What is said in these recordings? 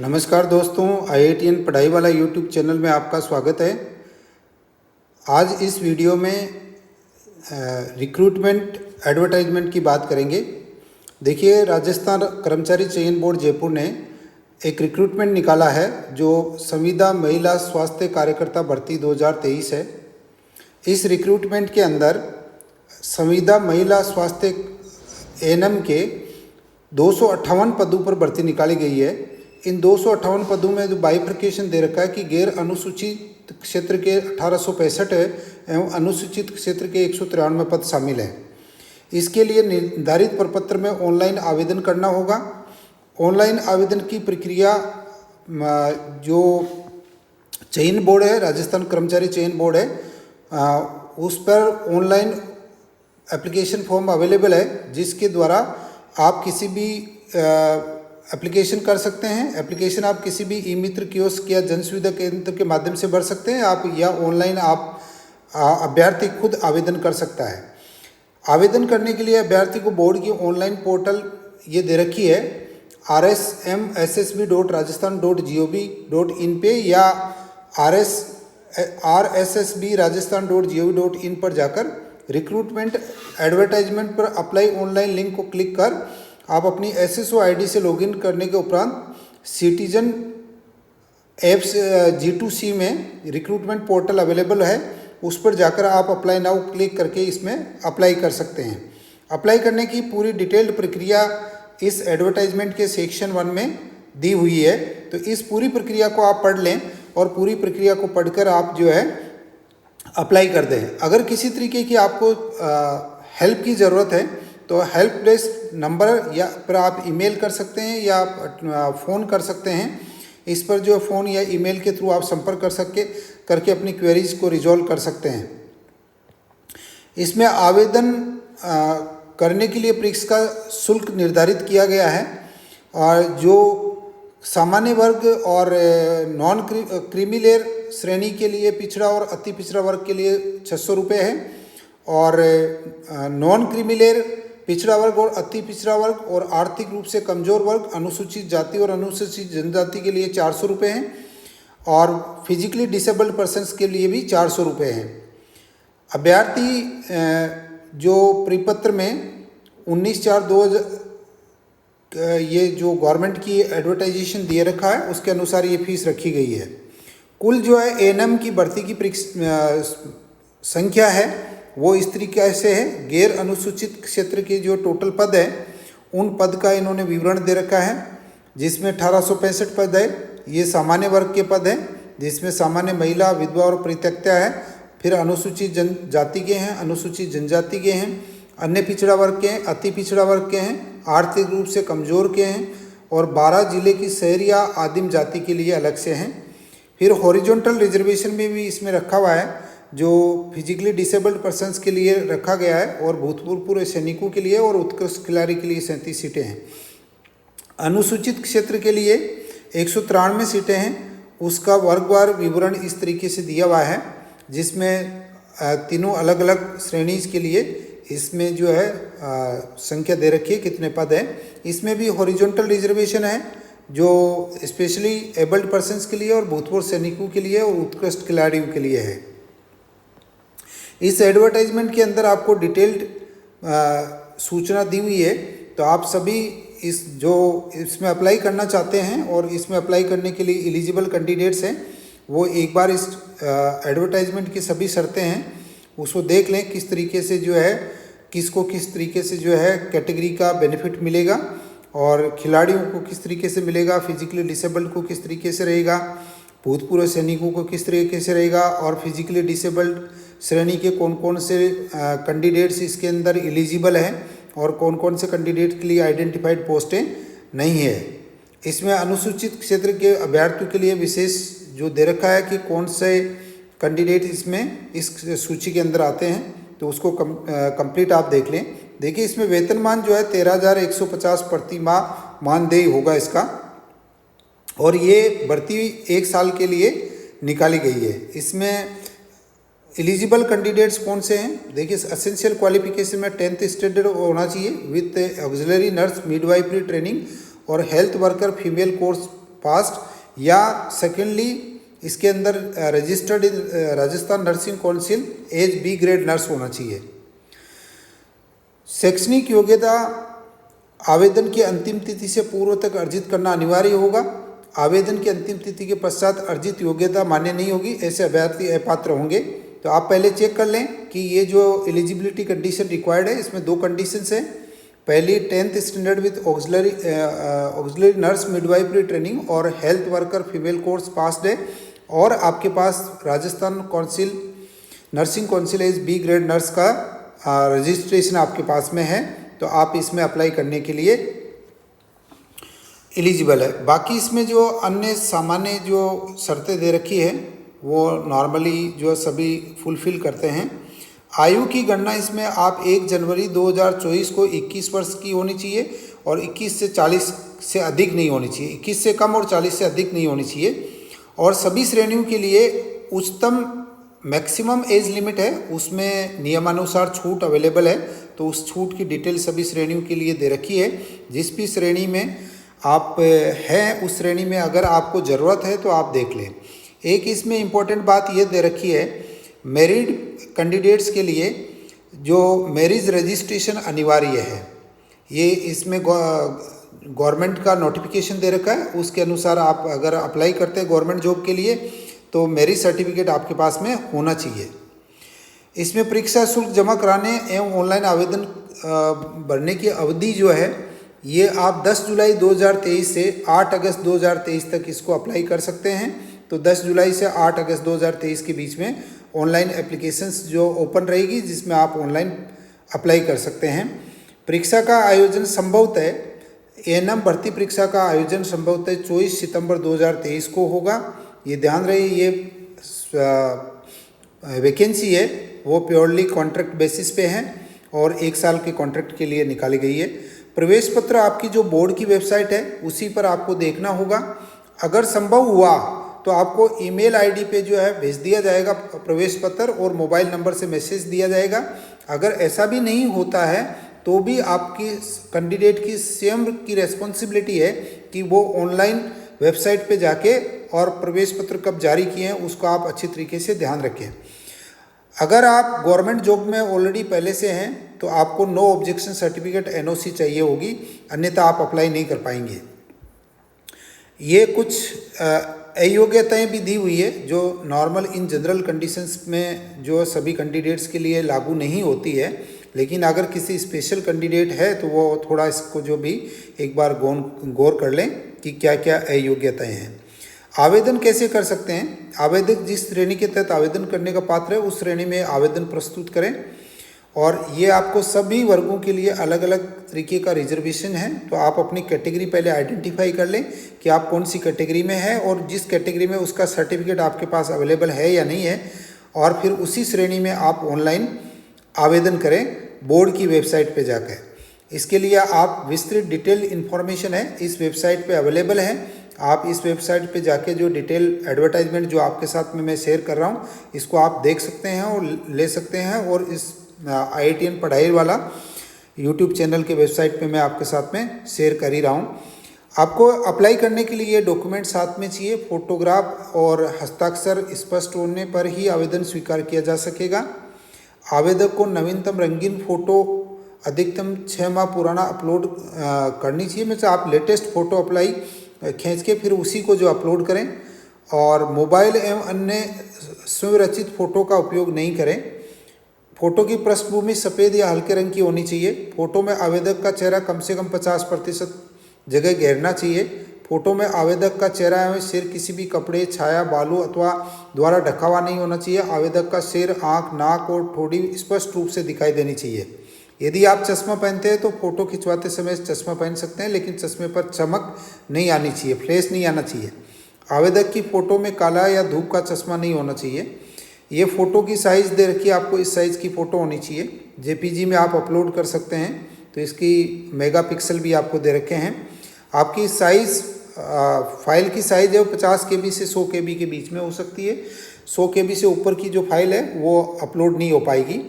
नमस्कार दोस्तों, IITN पढ़ाई वाला यूट्यूब चैनल में आपका स्वागत है। आज इस वीडियो में रिक्रूटमेंट एडवर्टाइजमेंट की बात करेंगे। देखिए, राजस्थान कर्मचारी चयन बोर्ड जयपुर ने एक रिक्रूटमेंट निकाला है जो संविदा महिला स्वास्थ्य कार्यकर्ता भर्ती 2023 है। इस रिक्रूटमेंट के अंदर संविदा महिला स्वास्थ्य ANM के 258 पदों पर भर्ती निकाली गई है। इन 258 पदों में जो बाइफर्केशन दे रखा है कि गैर अनुसूचित क्षेत्र के 1865 एवं अनुसूचित क्षेत्र के 193 पद शामिल हैं। इसके लिए निर्धारित प्रपत्र में ऑनलाइन आवेदन करना होगा। ऑनलाइन आवेदन की प्रक्रिया जो चयन बोर्ड है, राजस्थान कर्मचारी चयन बोर्ड है, उस पर ऑनलाइन एप्लीकेशन फॉर्म अवेलेबल है, जिसके द्वारा आप किसी भी एप्लीकेशन कर सकते हैं। एप्लीकेशन आप किसी भी ई मित्र कियोस्क या जन सुविधा केंद्र के माध्यम से भर सकते हैं आप, या ऑनलाइन आप अभ्यर्थी खुद आवेदन कर सकता है। आवेदन करने के लिए अभ्यर्थी को बोर्ड की ऑनलाइन पोर्टल ये दे रखी है rsmssb.rajasthan.gov.in पे या rssbrajasthan.gov.in पर जाकर रिक्रूटमेंट एडवर्टाइजमेंट पर अप्लाई ऑनलाइन लिंक को क्लिक कर आप अपनी SSO ID से लॉगिन करने के उपरांत सिटीजन एप्स G2C में रिक्रूटमेंट पोर्टल अवेलेबल है, उस पर जाकर आप अप्लाई नाउ क्लिक करके इसमें अप्लाई कर सकते हैं। अप्लाई करने की पूरी डिटेल्ड प्रक्रिया इस एडवर्टाइजमेंट के सेक्शन 1 में दी हुई है, तो इस पूरी प्रक्रिया को आप पढ़ लें और पूरी प्रक्रिया को पढ़कर आप जो है अप्लाई कर दें। अगर किसी तरीके की आपको हेल्प की ज़रूरत है तो हेल्प डेस्क नंबर या पर आप ईमेल कर सकते हैं या फ़ोन कर सकते हैं। इस पर जो फ़ोन या ईमेल के थ्रू आप संपर्क करके अपनी क्वेरीज को रिजॉल्व कर सकते हैं। इसमें आवेदन करने के लिए परीक्षा का शुल्क निर्धारित किया गया है, और जो सामान्य वर्ग और नॉन क्रीमी लेयर श्रेणी के लिए पिछड़ा और अति पिछड़ा वर्ग के लिए 600 रुपये है, और नॉन क्रीमी लेयर पिछड़ा वर्ग और अति पिछड़ा वर्ग और आर्थिक रूप से कमजोर वर्ग, अनुसूचित जाति और अनुसूचित जनजाति के लिए 400 रुपये हैं, और फिजिकली डिसेबल्ड पर्सन्स के लिए भी 400 रुपये हैं। अभ्यर्थी जो परिपत्र में 19/4/2000 ये जो गवर्नमेंट की एडवर्टाइजेशन दिए रखा है उसके अनुसार ये फीस रखी गई है। कुल जो है ANM की भर्ती की संख्या है वो इस तरीके से है। गैर अनुसूचित क्षेत्र के जो टोटल पद है उन पद का इन्होंने विवरण दे रखा है, जिसमें 1865 पद है। ये सामान्य वर्ग के पद हैं, जिसमें सामान्य महिला, विधवा और परित्यक्ता है। फिर अनुसूचित जनजाति के हैं, अनुसूचित जनजाति के हैं, अन्य पिछड़ा वर्ग के हैं, अति पिछड़ा वर्ग के हैं, आर्थिक रूप से कमजोर के हैं, और 12 जिले की शहरी या आदिम जाति के लिए अलग से हैं। फिर हॉरिजॉन्टल रिजर्वेशन में भी इसमें रखा हुआ है, जो फिजिकली डिसेबल्ड पर्सन्स के लिए रखा गया है, और भूतपूर्व सैनिकों के लिए और उत्कृष्ट खिलाड़ी के लिए 37 सीटें हैं। अनुसूचित क्षेत्र के लिए 193 सीटें हैं। उसका वर्गवार विवरण इस तरीके से दिया हुआ है, जिसमें तीनों अलग अलग श्रेणीज के लिए इसमें जो है संख्या दे रखी है, कितने पद हैं। इसमें भी हॉरिजॉन्टल रिजर्वेशन है, जो स्पेशली एबल्ड पर्सन्स के लिए और भूतपूर्व सैनिकों के लिए और उत्कृष्ट खिलाड़ियों के लिए है। इस एडवर्टाइजमेंट के अंदर आपको डिटेल्ड सूचना दी हुई है, तो आप सभी इसमें अप्लाई करना चाहते हैं और इसमें अप्लाई करने के लिए एलिजिबल कैंडिडेट्स हैं, वो एक बार इस एडवर्टाइजमेंट की सभी शर्तें हैं उसको देख लें, किस तरीके से जो है किसको किस तरीके से जो है कैटेगरी का बेनिफिट मिलेगा, और खिलाड़ियों को किस तरीके से मिलेगा, फिजिकली डिसेबल्ड को किस तरीके से रहेगा, भूतपूर्व सैनिकों को किस तरीके से रहेगा, और फिजिकली डिसेबल्ड श्रेणी के कौन कौन से कैंडिडेट्स इसके अंदर एलिजिबल हैं और कौन कौन से कैंडिडेट के लिए आइडेंटिफाइड पोस्टें नहीं है। इसमें अनुसूचित क्षेत्र के अभ्यर्थियों के लिए विशेष जो दे रखा है कि कौन से कैंडिडेट इसमें इस सूची के अंदर आते हैं, तो उसको कंप्लीट आप देख लें। देखिए, इसमें वेतनमान जो है 13,150 प्रति माह मानदेय होगा इसका, और ये भर्ती 1 साल के लिए निकाली गई है। इसमें एलिजिबल कैंडिडेट्स कौन से हैं? देखिए, एसेंशियल क्वालिफिकेशन में 10th स्टैंडर्ड होना चाहिए with auxiliary nurse midwifery training और health worker female course passed, या सेकेंडली इसके अंदर registered in Rajasthan nursing council as B grade nurse होना चाहिए। शैक्षणिक योग्यता आवेदन की अंतिम तिथि से पूर्व तक अर्जित करना अनिवार्य होगा। आवेदन की अंतिम तिथि के पश्चात अर्जित योग्यता मान्य नहीं होगी, ऐसे अभ्यर्थी अपात्र होंगे। तो आप पहले चेक कर लें कि ये जो एलिजिबिलिटी कंडीशन रिक्वायर्ड है इसमें 2 कंडीशंस हैं। पहली 10th standard with auxiliary nurse midwifery training और health worker female course passed है, और आपके पास Rajasthan council nursing council as B grade nurse का रजिस्ट्रेशन आपके पास में है, तो आप इसमें अप्लाई करने के लिए एलिजिबल है। बाकी इसमें जो अन्य सामान्य जो शर्तें दे रखी है वो नॉर्मली जो सभी फुलफिल करते हैं। आयु की गणना इसमें आप 1 जनवरी 2024 को 21 वर्ष की होनी चाहिए और 21 से 40 से अधिक नहीं होनी चाहिए, 21 से कम और 40 से अधिक नहीं होनी चाहिए। और सभी श्रेणियों के लिए उच्चतम मैक्सिमम एज लिमिट है, उसमें नियमानुसार छूट अवेलेबल है, तो उस छूट की डिटेल सभी श्रेणियों के लिए दे रखी है। जिस भी श्रेणी में आप हैं उस श्रेणी में अगर आपको ज़रूरत है तो आप देख लें। एक इसमें इम्पोर्टेंट बात ये दे रखी है, मैरिड कैंडिडेट्स के लिए जो मैरिज रजिस्ट्रेशन अनिवार्य है, ये इसमें गवर्नमेंट का नोटिफिकेशन दे रखा है, उसके अनुसार आप अगर अप्लाई करते हैं गवर्नमेंट जॉब के लिए तो मैरिज सर्टिफिकेट आपके पास में होना चाहिए। इसमें परीक्षा शुल्क जमा कराने एवं ऑनलाइन आवेदन भरने की अवधि जो है ये आप 10 जुलाई 2023 से 8 अगस्त 2023 तक इसको अप्लाई कर सकते हैं। तो 10 जुलाई से 8 अगस्त 2023 के बीच में ऑनलाइन एप्लीकेशंस जो ओपन रहेगी जिसमें आप ऑनलाइन अप्लाई कर सकते हैं। परीक्षा का आयोजन संभवतः एएनएम भर्ती परीक्षा का आयोजन संभवतः 24 सितंबर 2023 को होगा। ये ध्यान रहे, ये वैकेंसी है वो प्योरली कॉन्ट्रैक्ट बेसिस पे है और 1 साल के कॉन्ट्रैक्ट के लिए निकाली गई है। प्रवेश पत्र आपकी जो बोर्ड की वेबसाइट है उसी पर आपको देखना होगा। अगर संभव हुआ तो आपको ईमेल आईडी पे जो है भेज दिया जाएगा प्रवेश पत्र और मोबाइल नंबर से मैसेज दिया जाएगा। अगर ऐसा भी नहीं होता है तो भी आपकी कैंडिडेट की स्वयं की रिस्पॉन्सिबिलिटी है कि वो ऑनलाइन वेबसाइट पे जाके और प्रवेश पत्र कब जारी किए हैं उसको आप अच्छी तरीके से ध्यान रखें। अगर आप गवर्नमेंट जॉब में ऑलरेडी पहले से हैं तो आपको नो ऑब्जेक्शन सर्टिफिकेट एनओसी चाहिए होगी, अन्यथा आप अप्लाई नहीं कर पाएंगे। ये कुछ अयोग्यताएं भी दी हुई है जो नॉर्मल इन जनरल कंडीशंस में जो सभी कैंडिडेट्स के लिए लागू नहीं होती है, लेकिन अगर किसी स्पेशल कैंडिडेट है तो वो थोड़ा इसको जो भी एक बार गौर कर लें कि क्या क्या अयोग्यताएं हैं। आवेदन कैसे कर सकते हैं? आवेदक जिस श्रेणी के तहत आवेदन करने का पात्र है उस श्रेणी में आवेदन प्रस्तुत करें, और ये आपको सभी वर्गों के लिए अलग अलग तरीके का रिजर्वेशन है। तो आप अपनी कैटेगरी पहले आइडेंटिफाई कर लें कि आप कौन सी कैटेगरी में है और जिस कैटेगरी में उसका सर्टिफिकेट आपके पास अवेलेबल है या नहीं है, और फिर उसी श्रेणी में आप ऑनलाइन आवेदन करें बोर्ड की वेबसाइट पे जाकर। इसके लिए आप विस्तृत डिटेल इन्फॉर्मेशन है इस वेबसाइट पे अवेलेबल है। आप इस वेबसाइट पे जाके जो डिटेल एडवर्टाइजमेंट जो आपके साथ में मैं शेयर कर रहा हूँ इसको आप देख सकते हैं और ले सकते हैं, और इस IITN पढ़ाई वाला यूट्यूब चैनल के वेबसाइट पे मैं आपके साथ में शेयर कर ही रहा हूँ। आपको अप्लाई करने के लिए डॉक्यूमेंट साथ में चाहिए। फोटोग्राफ और हस्ताक्षर स्पष्ट होने पर ही आवेदन स्वीकार किया जा सकेगा। आवेदक को नवीनतम रंगीन फोटो अधिकतम 6 माह पुराना अपलोड करनी चाहिए। में से आप लेटेस्ट फ़ोटो अप्लाई खींच के फिर उसी को जो अपलोड करें, और मोबाइल एवं अन्य स्वरचित फ़ोटो का उपयोग नहीं करें। फ़ोटो की पृष्ठभूमि सफ़ेद या हल्के रंग की होनी चाहिए। फ़ोटो में आवेदक का चेहरा कम से कम 50% जगह घेरना चाहिए। फ़ोटो में आवेदक का चेहरा एवं सिर किसी भी कपड़े, छाया, बालों अथवा द्वारा ढका हुआ नहीं होना चाहिए। आवेदक का सिर, आँख, नाक और ठोड़ी स्पष्ट रूप से दिखाई देनी चाहिए। यदि आप चश्मा पहनते हैं तो फ़ोटो खिंचवाते समय चश्मा पहन सकते हैं, लेकिन चश्मे पर चमक नहीं आनी चाहिए, फ्लैश नहीं आना चाहिए। आवेदक की फ़ोटो में काला या धूप का चश्मा नहीं होना चाहिए। ये फ़ोटो की साइज़ दे रखी है, आपको इस साइज़ की फ़ोटो होनी चाहिए। JPG में आप अपलोड कर सकते हैं, तो इसकी मेगापिक्सल भी आपको दे रखे हैं। आपकी साइज़ फाइल की साइज़ है वो 50 KB से 100 KB के बीच में हो सकती है। 100 KB से ऊपर की जो फाइल है वो अपलोड नहीं हो पाएगी।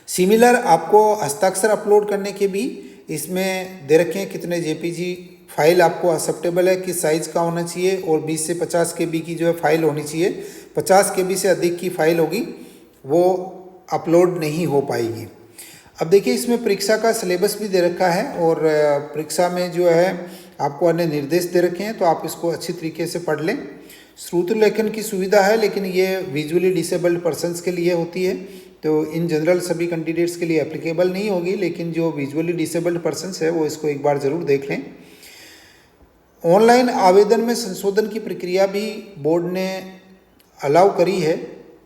सिमिलर आपको हस्ताक्षर अपलोड करने के भी इसमें दे रखे हैं कितने JPG फाइल आपको एक्सेप्टेबल है, किस साइज़ का होना चाहिए, और 20 से 50 KB की जो है फाइल होनी चाहिए। 50 KB से अधिक की फाइल होगी वो अपलोड नहीं हो पाएगी। अब देखिए इसमें परीक्षा का सिलेबस भी दे रखा है और परीक्षा में जो है आपको अन्य निर्देश दे रखे हैं, तो आप इसको अच्छी तरीके से पढ़ लें। श्रुति लेखन की सुविधा है, लेकिन ये विजुअली डिसेबल्ड पर्सनस के लिए होती है, तो इन जनरल सभी कैंडिडेट्स के लिए एप्लीकेबल नहीं होगी, लेकिन जो विजुअली डिसेबल्ड पर्सनस है वो इसको एक बार ज़रूर देख लें। ऑनलाइन आवेदन में संशोधन की प्रक्रिया भी बोर्ड ने अलाउ करी है,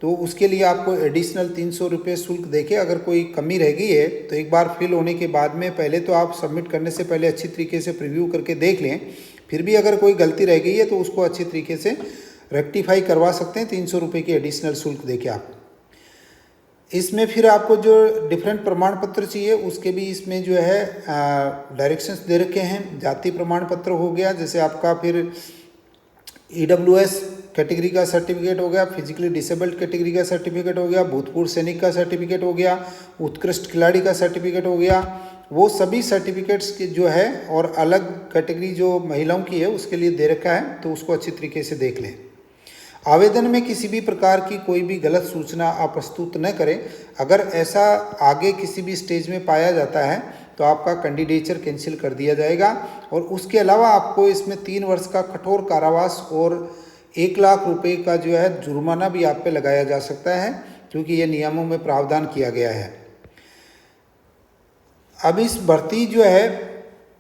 तो उसके लिए आपको एडिशनल 300 रुपये शुल्क देके अगर कोई कमी रह गई है तो एक बार फिल होने के बाद में पहले तो आप सबमिट करने से पहले अच्छी तरीके से प्रीव्यू करके देख लें। फिर भी अगर कोई गलती रह गई है तो उसको अच्छी तरीके से रेक्टिफाई करवा सकते हैं 300 रुपये की एडिशनल शुल्क देके आप। इसमें फिर आपको जो डिफरेंट प्रमाण पत्र चाहिए उसके भी इसमें जो है डायरेक्शंस दे रखे हैं। जाति प्रमाण पत्र हो गया, जैसे आपका फिर EWS कैटेगरी का सर्टिफिकेट हो गया, फिजिकली डिसेबल्ड कैटेगरी का सर्टिफिकेट हो गया, भूतपूर्व सैनिक का सर्टिफिकेट हो गया, उत्कृष्ट खिलाड़ी का सर्टिफिकेट हो गया, वो सभी सर्टिफिकेट्स के जो है, और अलग कैटेगरी जो महिलाओं की है उसके लिए दे रखा है, तो उसको अच्छी तरीके से देख लें। आवेदन में किसी भी प्रकार की कोई भी गलत सूचना आप प्रस्तुत न करें। अगर ऐसा आगे किसी भी स्टेज में पाया जाता है तो आपका कैंडिडेचर कैंसिल कर दिया जाएगा, और उसके अलावा आपको इसमें 3 वर्ष का कठोर कारावास और 1 लाख रुपए का जो है जुर्माना भी आप पे लगाया जा सकता है, क्योंकि ये नियमों में प्रावधान किया गया है। अब इस भर्ती जो है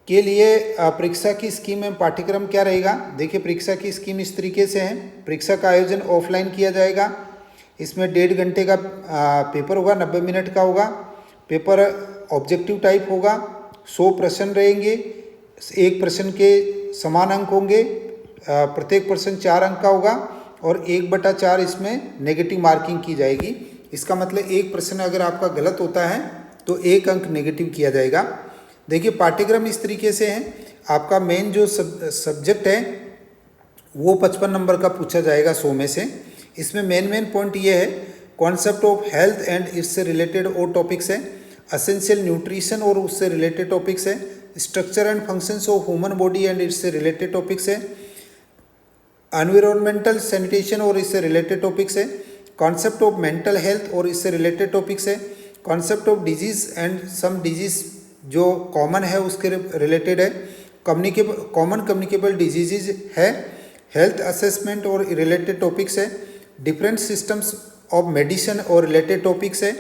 के लिए परीक्षा की स्कीम एवं पाठ्यक्रम क्या रहेगा। देखिए परीक्षा की स्कीम इस तरीके से है। परीक्षा का आयोजन ऑफलाइन किया जाएगा। इसमें 1.5 घंटे का पेपर होगा, 90 मिनट का होगा। पेपर ऑब्जेक्टिव टाइप होगा, 100 प्रश्न रहेंगे, एक प्रश्न के समान अंक होंगे, प्रत्येक प्रश्न 4 अंक का होगा, और 1/4 इसमें नेगेटिव मार्किंग की जाएगी। इसका मतलब एक प्रश्न अगर आपका गलत होता है तो 1 अंक नेगेटिव किया जाएगा। देखिए पाठ्यक्रम इस तरीके से है। आपका मेन जो सब्जेक्ट है वो 55 नंबर का पूछा जाएगा 100 में से। इसमें मेन पॉइंट ये है, कॉन्सेप्ट ऑफ हेल्थ एंड इससे रिलेटेड और टॉपिक्स है, एसेंशियल न्यूट्रिशन और उससे रिलेटेड टॉपिक्स है, structure and functions of human body and इससे रिलेटेड टॉपिक्स है, एनवायरमेंटल सैनिटेशन और इससे रिलेटेड टॉपिक्स है, कॉन्सेप्ट ऑफ मेंटल हेल्थ और इससे रिलेटेड टॉपिक्स है, concept of disease and some disease जो कॉमन है उसके रिलेटेड है, कॉमन कम्युनिकेबल डिजीजेज है, हेल्थ असेसमेंट और रिलेटेड टॉपिक्स है, डिफरेंट सिस्टम्स ऑफ मेडिसिन और रिलेटेड टॉपिक्स है,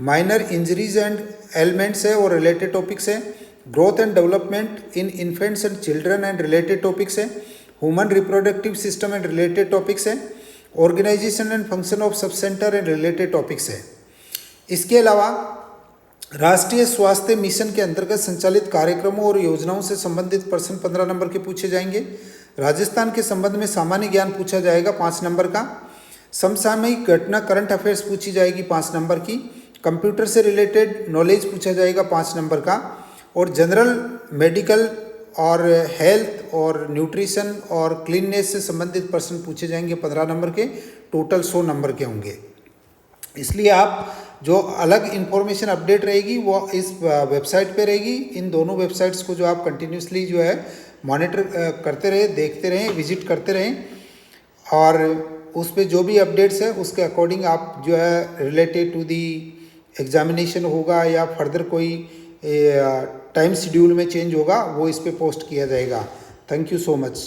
माइनर इंजरीज एंड एलिमेंट्स है और रिलेटेड टॉपिक्स है, growth and development in infants and children and related topics है, human reproductive system and related topics है, organisation and function of sub centre and related topics है। इसके अलावा राष्ट्रीय स्वास्थ्य मिशन के अंतर्गत संचालित कार्यक्रमों और योजनाओं से संबंधित प्रश्न 15 नंबर के पूछे जाएंगे। राजस्थान के संबंध में सामान्य ज्ञान पूछा जाएगा 5 नंबर का। समसामयिक घटना करंट अफेयर्स पूछी जाएगी 5 नंबर की। कंप्यूटर से रिलेटेड नॉलेज पूछा जाएगा 5 नंबर का, और जनरल मेडिकल और हेल्थ और न्यूट्रिशन और क्लीननेस से संबंधित प्रश्न पूछे जाएंगे 15 नंबर के। टोटल 100 नंबर के होंगे। इसलिए आप जो अलग इन्फॉर्मेशन अपडेट रहेगी वो इस वेबसाइट पे रहेगी। इन दोनों वेबसाइट्स को जो आप कंटिन्यूसली जो है मॉनिटर करते रहे, देखते रहें, विजिट करते रहें, और उस पे जो भी अपडेट्स है उसके अकॉर्डिंग आप जो है रिलेटेड टू दी एग्जामिनेशन होगा या फर्दर कोई टाइम शेड्यूल में चेंज होगा वो इस पे पोस्ट किया जाएगा। Thank you so much.